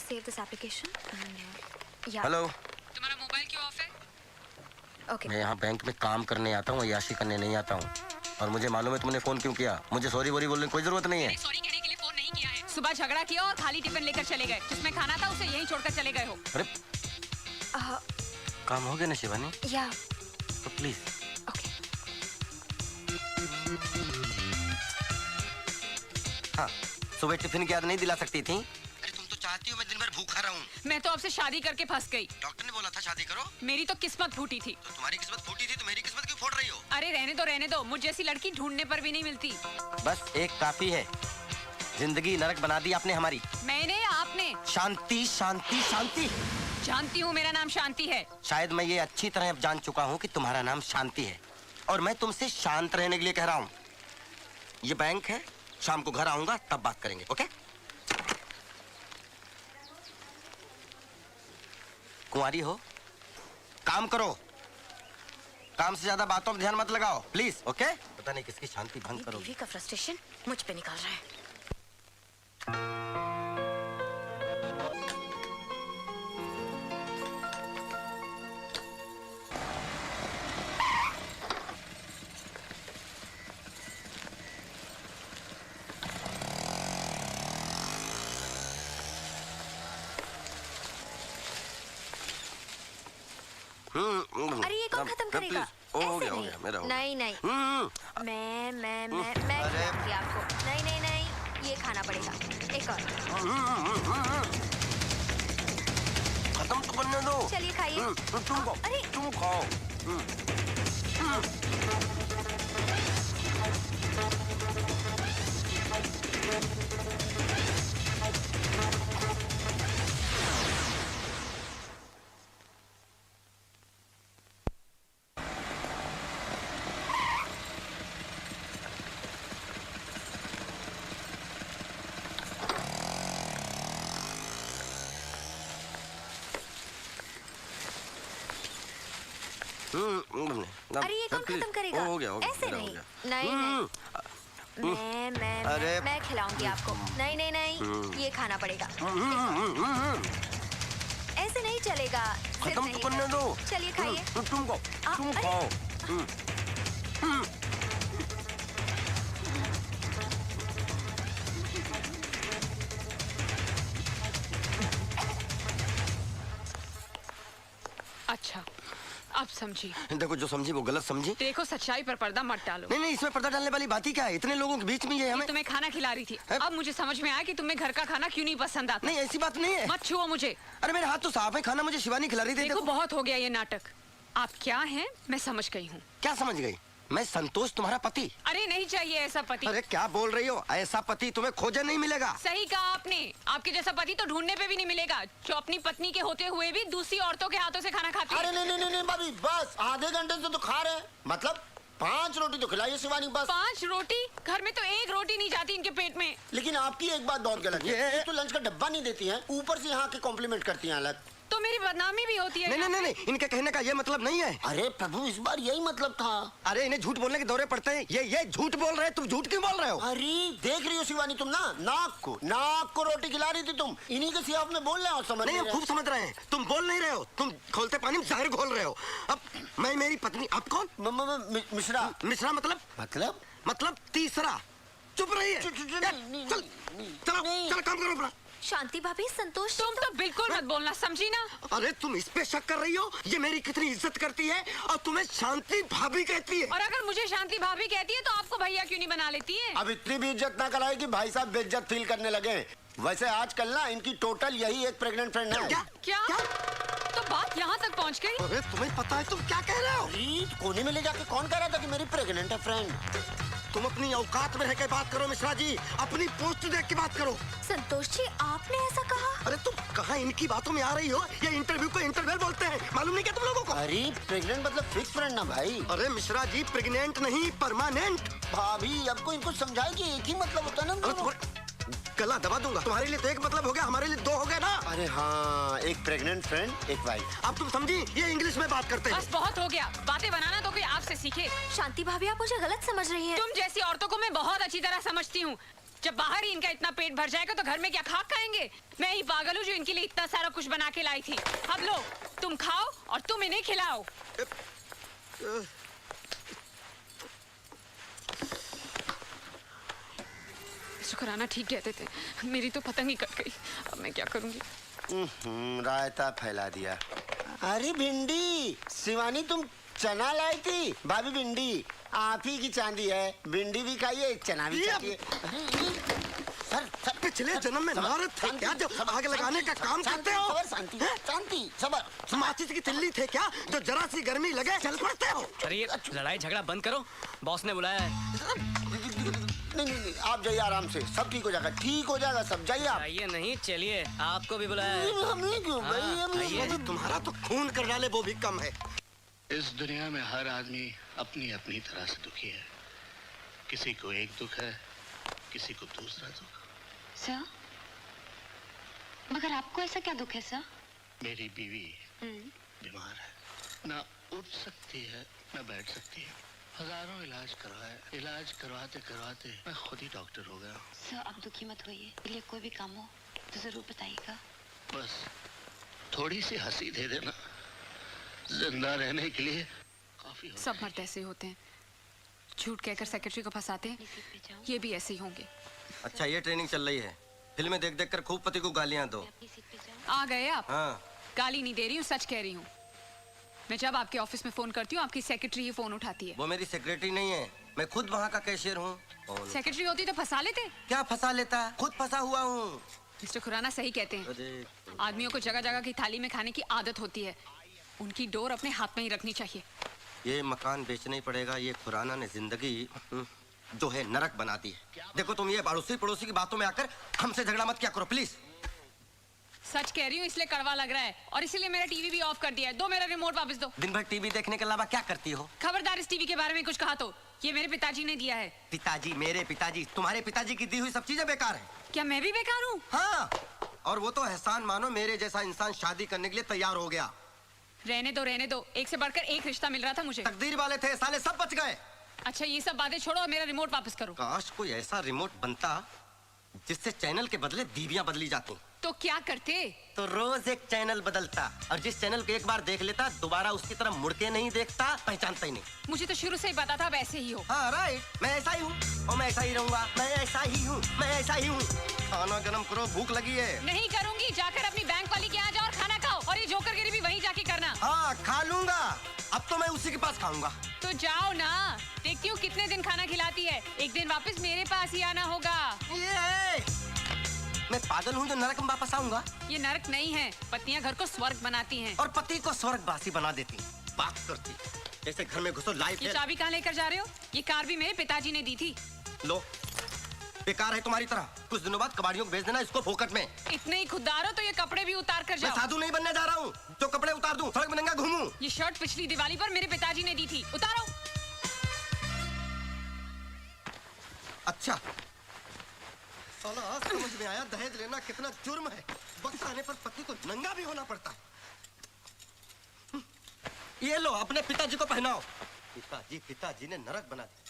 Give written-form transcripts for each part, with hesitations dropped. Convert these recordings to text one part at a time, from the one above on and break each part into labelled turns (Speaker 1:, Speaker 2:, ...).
Speaker 1: save this application. Yeah.
Speaker 2: Hello.
Speaker 3: तुम्हारा mobile क्यों of है?
Speaker 1: Okay.
Speaker 2: मैं यहाँ बैंक में काम करने आता हूँ, याशी करने नहीं आता हूँ। और मुझे मालूम है तुमने फोन क्यों किया। मुझे सॉरी वॉरी बोलने की कोई जरूरत नहीं है।
Speaker 3: सॉरी कहने के लिए फोन नहीं किया है। सुबह झगड़ा किया और खाली टिफिन लेकर चले गए। जिसमें खाना था उसे यहीं छोड़कर चले गए हो।
Speaker 2: अरे काम हो गया ना शिवानी?
Speaker 1: Yeah.
Speaker 2: तो प्लीज।
Speaker 1: Okay.
Speaker 2: हाँ, सुबह टिफिन की याद नहीं दिला सकती थी? अरे तुम तो चाहती हो मैं दिन भर भूखा रहूं।
Speaker 3: मैं तो आपसे शादी करके फंस गई।
Speaker 2: डॉक्टर ने बोला था शादी करो।
Speaker 3: मेरी तो किस्मत फूटी थी।
Speaker 2: तो तुम्हारी किस्मत फूटी थी तो मेरी किस्मत क्यों फोड़ रही हो?
Speaker 3: अरे रहने दो। मुझ जैसी लड़की ढूंढने पर भी नहीं मिलती।
Speaker 2: बस एक काफी है। जिंदगी नरक बना दी आपने हमारी।
Speaker 3: मैंने आपने।
Speaker 2: शांति शांति शांति।
Speaker 3: जानती हूँ मेरा नाम शांति है।
Speaker 2: शायद मैं ये अच्छी तरह अब जान चुका हूँ कि तुम्हारा नाम शांति है और मैं तुमसे शांत रहने के लिए कह रहा हूँ। ये बैंक है, शाम को घर आऊंगा तब बात करेंगे, ओके? कुंवारी हो, काम करो। काम से ज्यादा बातों पर ध्यान मत लगाओ, प्लीज, ओके? पता नहीं किसकी शांति भंग करोगे।
Speaker 1: बीवी का फ्रस्ट्रेशन मुझ पे निकाल रहा है। अरे ये कौन खत्म करेगा?
Speaker 2: हो गया मेरा हो गया।
Speaker 1: नहीं मैं खिलाऊंगी आपको। नहीं ये खाना पड़ेगा। एक और।
Speaker 2: खत्म तो करने दो।
Speaker 1: चलिए खाइए।
Speaker 2: तुम खाओ।
Speaker 1: अरे ये कौन खत्म करेगा?
Speaker 2: हो गया
Speaker 1: ऐसे नहीं। मैं खिलाऊंगी आपको। नहीं ये खाना पड़ेगा। ऐसे नहीं चलेगा।
Speaker 2: खत्म तो करने दो।
Speaker 1: चलिए खाइए।
Speaker 2: तुम खाओ।
Speaker 3: अच्छा अब समझी।
Speaker 2: देखो जो समझी वो गलत समझी।
Speaker 3: देखो सच्चाई पर पर्दा मत डालो।
Speaker 2: नहीं इसमें पर्दा डालने वाली बात ही क्या है? इतने लोगों के बीच में ये हमें
Speaker 3: तुम्हें खाना खिला रही थी। अब मुझे समझ में आया कि तुम्हें घर का खाना क्यों नहीं पसंद आता।
Speaker 2: नहीं ऐसी बात नहीं है।
Speaker 3: मत छुओ मुझे।
Speaker 2: अरे मेरे हाथ तो साफ है, खाना मुझे शिवानी खिला रही थी।
Speaker 3: देखो बहुत हो गया ये नाटक। आप क्या हैं मैं समझ गई हूँ।
Speaker 2: क्या समझ गई? मैं संतोष तुम्हारा पति।
Speaker 3: अरे नहीं चाहिए ऐसा पति।
Speaker 2: अरे क्या बोल रही हो? ऐसा पति तुम्हें खोजे नहीं मिलेगा।
Speaker 3: सही कहा आपने। आपके जैसा पति तो ढूंढने पे भी नहीं मिलेगा जो अपनी पत्नी के होते हुए भी दूसरी औरतों के हाथों से खाना खाती है।
Speaker 4: अरे नहीं भाभी, बस आधे घंटे से तो खा रहे हैं। मतलब 5 रोटी तो खिलाइए शिवानी बस।
Speaker 3: 5 रोटी? घर में तो 1 रोटी नहीं जाती इनके पेट में।
Speaker 4: लेकिन आपकी एक बात बहुत गलत है। तो लंच का डब्बा नहीं देती हैं, ऊपर से यहाँ के कॉम्प्लीमेंट करती हैं अलग।
Speaker 3: तो मेरी बदनामी भी होती है।
Speaker 2: नहीं इनके कहने का ये मतलब नहीं है।
Speaker 4: अरे प्रभु इस बार यही मतलब था।
Speaker 2: अरे इन्हें झूठ बोलने के दौरे पड़ते हैं। ये झूठ बोल रहे हैं। तुम झूठ क्यों बोल रहे हो?
Speaker 4: अरे देख रही हो शिवानी तुम ना, नाक को रोटी खिला रही थी तुम। इन्हीं के सियाफ में बोल रहे हो। समझ
Speaker 2: नहीं हम खूब समझ रहे हैं। तुम बोल नहीं रहे हो, तुम खोलते पानी में जहर घोल रहे हो। अब मैं मेरी पत्नी, आप कौन? मिश्रा मतलब तीसरा। चुप रहिए। चलो काम करो अपना।
Speaker 1: शांति भाभी, संतोष
Speaker 3: तुम तो बिल्कुल मत बोलना, समझी ना?
Speaker 2: अरे तुम इस पे शक कर रही हो? ये मेरी कितनी इज्जत करती है और तुम्हें शांति भाभी कहती है।
Speaker 3: और अगर मुझे शांति भाभी कहती है तो आपको भैया क्यों नहीं बना लेती है?
Speaker 4: अब इतनी भी इज्जत ना कराए कि भाई साहब बेइज्जत फील करने लगे। वैसे आजकल ना इनकी टोटल यही एक प्रेग्नेंट फ्रेंड है।
Speaker 3: क्या? तो बात यहाँ तक पहुँच गई?
Speaker 2: अरे तुम्हें पता है तुम क्या कह रहे हो?
Speaker 4: कोने में ले जाके कौन कह रहा था कि मेरी प्रेग्नेंट है फ्रेंड?
Speaker 2: तुम अपनी औकात में रह के बात करो मिश्रा जी। अपनी पोस्ट देख के बात करो।
Speaker 1: संतोष जी आपने ऐसा कहा?
Speaker 2: अरे तुम कहाँ इनकी बातों में आ रही हो? ये इंटरव्यू को इंटरवल बोलते हैं, मालूम नहीं क्या तुम लोगों को?
Speaker 4: अरे प्रेग्नेंट मतलब फिक्स फ्रेंड ना भाई।
Speaker 2: अरे मिश्रा जी प्रेग्नेंट नहीं परमानेंट।
Speaker 4: भाभी अब को इनको समझाए कि एक ही मतलब होता है ना।
Speaker 2: गला दबा दूंगा। तुम्हारे लिए तो एक मतलब हो गया, हमारे लिए 2 हो गए ना।
Speaker 4: अरे हाँ, एक प्रेग्नेंट फ्रेंड एक वाइफ।
Speaker 2: अब तुम समझी? ये इंग्लिश में बात करते हैं।
Speaker 3: बस बहुत हो गया। बातें बनाना तो कोई आपसे सीखे।
Speaker 1: शांति भाभी आप मुझे गलत समझ रही हैं।
Speaker 3: तुम जैसी औरतों को मैं बहुत अच्छी तरह समझती हूँ। जब बाहर ही इनका इतना पेट भर जाएगा तो घर में क्या खाक खाएंगे? मैं ही पागल हूँ जो इनके लिए इतना सारा कुछ बना के लाई थी। अब लो, तुम खाओ और तुम इन्हें खिलाओ। शुक्राना ठीक कहते थे, मेरी तो पतंग ही कट गई। अब मैं क्या करूंगी?
Speaker 4: रायता फैला दिया। अरे भिंडी, शिवानी तुम चना लाई थी। भाभी भिंडी आप ही की चांदी है, भिंडी भी खाइए चना भी खाइए।
Speaker 2: सर पिछले जन्म में नारद थे क्या जो आग लगाने का काम करते हो?
Speaker 4: शांति शांति सबर।
Speaker 2: माचिस की तिल्ली थे क्या जो जरा सी गर्मी लगे चल पड़ते हो?
Speaker 5: अरे ये लड़ाई झगड़ा बंद करो, बॉस ने बुलाया है।
Speaker 4: नहीं, आप जाइए आराम से, सब ठीक हो जाएगा, ठीक हो जाएगा सब। जाइए आप।
Speaker 5: आइए नहीं, चलिए, आपको भी बुलाया है।
Speaker 4: हमने क्यों भाई?
Speaker 5: आइए।
Speaker 2: तुम्हारा तो खून कर डाले वो भी कम है।
Speaker 6: इस दुनिया में हर आदमी अपनी अपनी तरह से दुखी है। किसी को एक दुख है, किसी को दूसरा दुख।
Speaker 7: सर, मगर आपको ऐसा क्या दुख है सर?
Speaker 6: मेरी बीवी बीमार है, ना उठ सकती है ना बैठ सकती है। हजारों इलाज करवाए, इलाज करवाते करवाते मैं खुद ही डॉक्टर हो गया।
Speaker 7: सर आप दुखी मत होइए, इसलिए कोई भी काम हो तो जरूर बताइएगा।
Speaker 6: बस थोड़ी सी हंसी दे देना, जिंदा रहने के लिए काफी हो।
Speaker 3: सब मर्द ऐसे होते हैं, झूठ कहकर सेक्रेटरी को फंसाते हैं।
Speaker 7: सीट पे जाओ।
Speaker 3: ये भी ऐसे ही होंगे।
Speaker 2: अच्छा ये ट्रेनिंग चल रही है, फिल्में देख देख कर खूब पति को गालियां दो।
Speaker 7: अपनी सीट पे जाओ।
Speaker 3: आ गए आप?
Speaker 2: हाँ
Speaker 3: गाली नहीं दे रही हूँ, सच कह रही हूँ। मैं जब आपके ऑफिस में फोन करती हूँ, आपकी सेक्रेटरी ही फोन उठाती है।
Speaker 2: वो मेरी सेक्रेटरी नहीं है, मैं खुद वहाँ का कैशियर हूँ।
Speaker 3: सेक्रेटरी होती तो फंसा लेते।
Speaker 2: क्या फंसा लेता, खुद फंसा हुआ हूँ।
Speaker 3: मिस्टर खुराना सही कहते हैं, आदमियों को जगह जगह की थाली में खाने की आदत होती है, उनकी डोर अपने हाथ में ही रखनी चाहिए।
Speaker 2: ये मकान बेचना ही पड़ेगा, ये खुराना ने जिंदगी जो है नरक बना दी है। देखो तुम ये पड़ोसी पड़ोसी की बातों में आकर हमसे झगड़ा मत क्या करो प्लीज।
Speaker 3: सच कह रही हूँ, इसलिए कड़वा लग रहा है और इसीलिए मेरा टीवी भी ऑफ कर दिया है। दो मेरा रिमोट वापस दो।
Speaker 2: दिन भर टीवी देखने के अलावा क्या करती हो?
Speaker 3: खबरदार इस टीवी के बारे में कुछ कहा तो ये मेरे पिताजी ने दिया है।
Speaker 2: पिताजी, मेरे पिताजी, तुम्हारे पिताजी की दी हुई सब चीजें बेकार है।
Speaker 3: क्या मैं भी बेकार हूँ?
Speaker 2: हाँ, और वो तो एहसान मानो मेरे जैसा इंसान शादी करने के लिए तैयार हो गया।
Speaker 3: रहने दो, एक से बढ़कर एक रिश्ता मिल रहा था मुझे।
Speaker 2: तकदीर वाले थे, साले सब बच गए।
Speaker 3: अच्छा ये सब बातें छोड़ो और मेरा रिमोट वापस करो।
Speaker 2: काश कोई ऐसा रिमोट बनता जिससे चैनल के बदले दीवियां बदली जाती।
Speaker 3: तो क्या करते?
Speaker 2: तो रोज एक चैनल बदलता और जिस चैनल को एक बार देख लेता दोबारा उसकी तरफ मुड़ के नहीं देखता, पहचानता ही नहीं।
Speaker 3: मुझे तो शुरू से ही पता था वैसे ही हो।
Speaker 2: हाँ राइट, मैं ऐसा ही हूँ और मैं ऐसा ही रहूंगा। मैं ऐसा ही हूँ, मैं ऐसा ही हूँ। खाना गरम करो, भूख लगी है।
Speaker 3: नहीं करूंगी, जाकर अपनी बैंक वाली के यहाँ जाओ और खाना खाओ और ये जोकरगिरी भी वहीं जाके करना।
Speaker 2: हाँ खा लूंगा, अब तो मैं उसी के पास खाऊंगा।
Speaker 3: तो जाओ ना, देखती हूँ कितने दिन खाना खिलाती है। एक दिन वापस मेरे पास ही आना होगा।
Speaker 2: मैं पागल हूँ जो नरक में वापस आऊंगा?
Speaker 3: ये नरक नहीं है, पत्नियां घर को स्वर्ग बनाती हैं।
Speaker 2: और पति को स्वर्गवासी बना देती, बात करती जैसे घर में घुसो लाइफ
Speaker 3: ये
Speaker 2: है।
Speaker 3: चाबी कहाँ लेकर जा रहे हो? ये कार भी मेरे पिताजी ने दी थी।
Speaker 2: लो, बेकार है तुम्हारी तरह। कुछ दिनों बाद कबाड़ियों को भेज देना इसको फोकट में।
Speaker 3: इतने ही खुददार हो तो ये कपड़े भी उतार कर
Speaker 2: मैं
Speaker 3: जाओ।
Speaker 2: साधु नहीं बनने जा रहा हूँ जो कपड़े उतार दूं, सड़क में नंगा घूमूं।
Speaker 3: ये शर्ट पिछली दिवाली पर मेरे पिताजी ने दी थी, उतारो।
Speaker 2: अच्छा साला आज समझ में आया दहेज लेना कितना जुर्म है। वक्त आने पर पति को नंगा भी होना पड़ता है। ये लो अपने पिताजी को पहनाओ। पिताजी ने नरक बना दिया।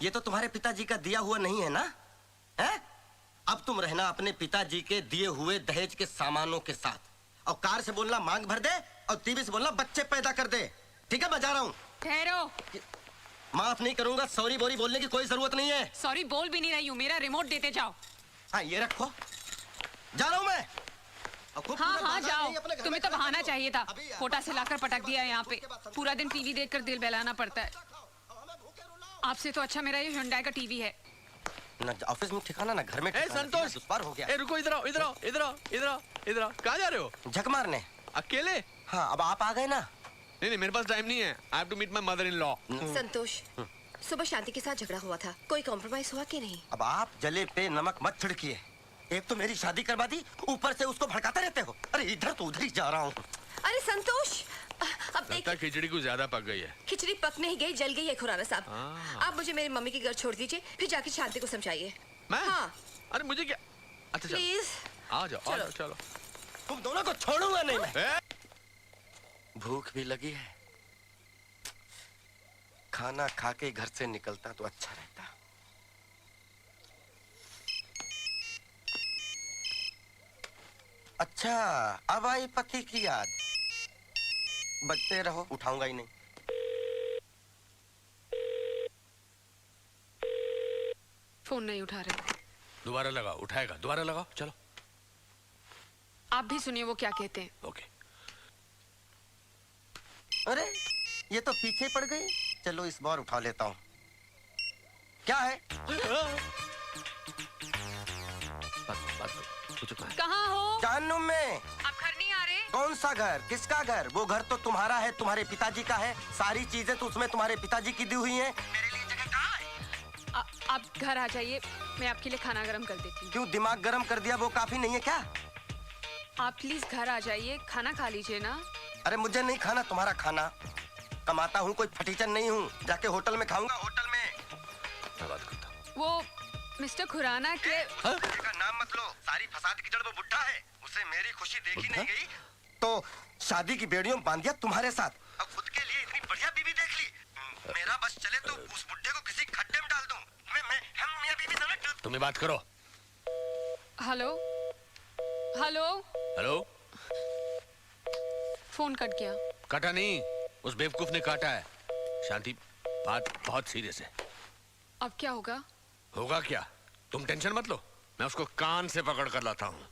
Speaker 2: ये तो तुम्हारे पिताजी का दिया हुआ नहीं है ना? है? अब तुम रहना अपने पिताजी के दिए हुए दहेज के सामानों के साथ और कार से बोलना मांग भर दे और टीवी से बोलना बच्चे पैदा कर दे। ठीक है, बजा रहा हूँ।
Speaker 3: ठहरो।
Speaker 2: माफ नहीं करूंगा, सॉरी बोरी बोलने की कोई जरूरत नहीं है।
Speaker 3: सॉरी बोल भी नहीं रही हूँ, मेरा रिमोट देते जाओ।
Speaker 2: हाँ ये रखो, जा रहा हूँ मैं।
Speaker 3: हाँ जाओ, तुम्हें तो बहाना चाहिए था। कोटा से लाकर पटक दिया यहाँ पे। पूरा दिन टीवी देखकर दिल बहलाना पड़ता है। आपसे तो अच्छा मेरा ये हुंडई का टीवी है।
Speaker 2: ना ऑफिस में ठिकाना ना घर में।
Speaker 8: संतोष,
Speaker 2: दुश्वार हो गया।
Speaker 8: रुको, इधर आओ, इधर आओ, इधर आओ, इधर आओ, इधर आओ। कहाँ जा रहे हो?
Speaker 2: झक मारने।
Speaker 8: अकेले?
Speaker 2: हाँ अब आप आ गए ना।
Speaker 8: नहीं, मेरे पास टाइम नहीं है। I have to meet my mother-in-law.
Speaker 1: संतोष, सुबह शांति के साथ झगड़ा हुआ था, कोई कॉम्प्रोमाइज हुआ कि नहीं?
Speaker 2: अब आप जले पे नमक मत छिड़किए। एक तो मेरी शादी करवा दी, ऊपर से उसको भड़काते रहते हो। अरे इधर तो उधर ही जा रहा हूँ।
Speaker 1: अरे संतोष, अब
Speaker 8: लगता है खिचड़ी कुछ ज्यादा पक गई है।
Speaker 1: खिचड़ी पक नहीं गई, जल गई है खुराना साहब। आप मुझे मेरी मम्मी के घर छोड़ दीजिए, फिर जाके शांति को समझाइए।
Speaker 8: मैं?
Speaker 1: हाँ।
Speaker 8: अरे मुझे क्या? अच्छा चलो।
Speaker 1: प्लीज
Speaker 8: आ जाओ, चलो।
Speaker 2: तुम दोनों को छोड़ूंगा नहीं मैं।
Speaker 8: ए?
Speaker 2: भूख भी लगी है, खाना खा के घर से निकलता तो अच्छा रहता। अच्छा, अब आई पति की याद। बजते रहो, उठाऊंगा ही नहीं।
Speaker 3: फोन नहीं उठा रहे।
Speaker 8: दोबारा लगाओ, उठाएगा, दोबारा लगाओ, चलो।
Speaker 3: आप भी सुनिए वो क्या कहते हैं।
Speaker 8: ओके।
Speaker 2: अरे ये तो पीछे पड़ गई। चलो इस बार उठा लेता हूँ। क्या है?
Speaker 3: कहाँ हो?
Speaker 2: जानू में।
Speaker 3: आप घर नहीं आ रहे?
Speaker 2: कौन सा घर? किसका घर? वो घर तो तुम्हारा है, तुम्हारे पिताजी का है। सारी चीजें तो उसमें तुम्हारे पिताजी की दी हुई हैं। मेरे लिए जगह कहाँ है?
Speaker 3: आप घर आ जाइए, मैं आपके लिए खाना गर्म कर देती हूँ।
Speaker 2: क्यों दिमाग गर्म कर दिया वो काफी नहीं है क्या?
Speaker 3: आप प्लीज घर आ जाइए, खाना खा लीजिए ना।
Speaker 2: अरे मुझे नहीं खाना तुम्हारा खाना। कमाता हूँ, कोई फटीचर नहीं हूँ। जाके होटल में खाऊंगा, होटल में।
Speaker 8: मैं बात करता हूँ।
Speaker 3: वो मिस्टर खुराना के
Speaker 2: का नाम मत लो। सारी फसाद की जड़ वो बुढ़ा है। उसे मेरी खुशी देखी नहीं गई तो शादी की बेड़ियों में बांध दिया तुम्हारे साथ। अब खुद के लिए इतनी बढ़िया बीवी देख ली। मेरा बस चले तो उस बुढ़े को किसी खड्डे में डाल दूं। हम मियां बीवी दोनों डूब।
Speaker 8: तुम्हें बात करो।
Speaker 3: Hello hello
Speaker 8: hello.
Speaker 3: Phone cut गया।
Speaker 8: काटा नहीं, उस बेवकूफ ने काटा है। शांति, बात बहुत सीरियस है।
Speaker 3: अब क्या होगा?
Speaker 8: होगा क्या? तुम टेंशन मत लो, मैं उसको कान से पकड़ कर लाता हूँ।